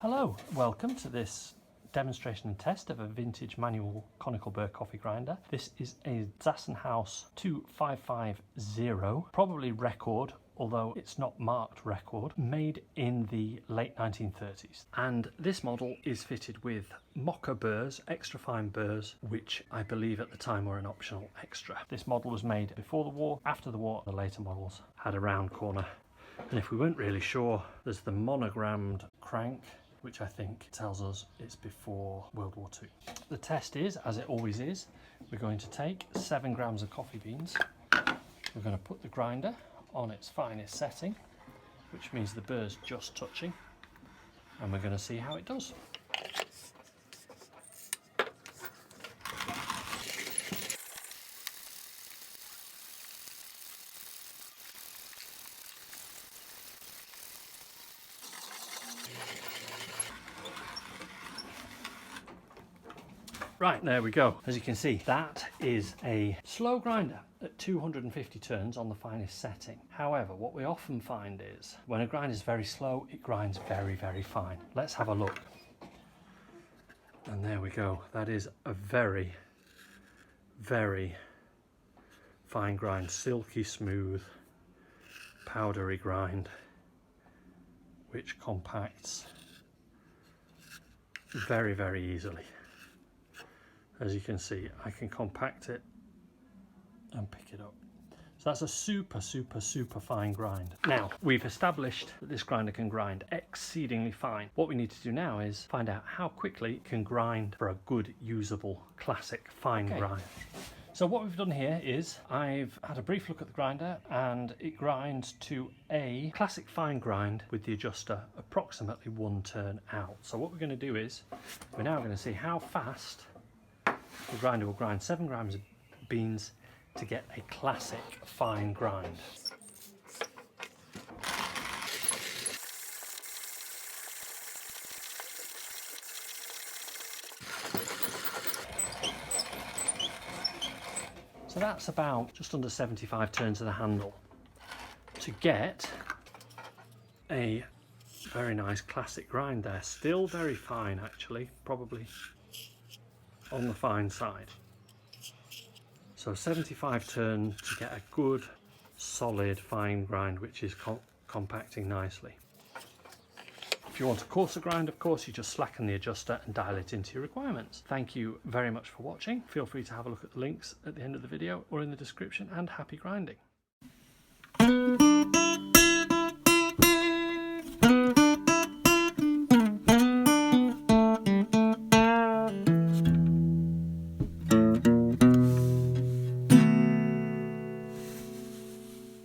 Hello, welcome to this demonstration and test of a vintage manual conical burr coffee grinder. This is a Zassenhaus 2550, probably record, although it's not marked record, made in the late 1930s. And this model is fitted with Mokka burrs, extra fine burrs, which I believe at the time were an optional extra. This model was made before the war. After the war, the later models had a round corner. And if we weren't really sure, there's the monogrammed crank, which I think tells us it's before World War II. The test is, as it always is, we're going to take 7 grams of coffee beans. We're going to put the grinder on its finest setting, which means the burr's just touching, and we're going to see how it does. Right, there we go. As you can see, that is a slow grinder at 250 turns on the finest setting. However, what we often find is when a grinder is very slow, it grinds very, very fine. Let's have a look. And there we go. That is a very, very fine grind, silky smooth, powdery grind, which compacts very, very easily. As you can see, I can compact it and pick it up. So that's a super, super, super fine grind. Now, we've established that this grinder can grind exceedingly fine. What we need to do now is find out how quickly it can grind for a good, usable, classic fine grind. So what we've done here is I've had a brief look at the grinder, and it grinds to a classic fine grind with the adjuster approximately 1 turn out. So what we're going to do is we're now going to see how fast the grinder will grind 7 grams of beans to get a classic fine grind. So that's about just under 75 turns of the handle to get a very nice classic grind there. Still very fine actually, probably on the fine side. So 75 turns to get a good solid fine grind which is compacting nicely. If you want a coarser grind, of course, you just slacken the adjuster and dial it into your requirements. Thank you very much for watching. Feel free to have a look at the links at the end of the video or in the description, and happy grinding.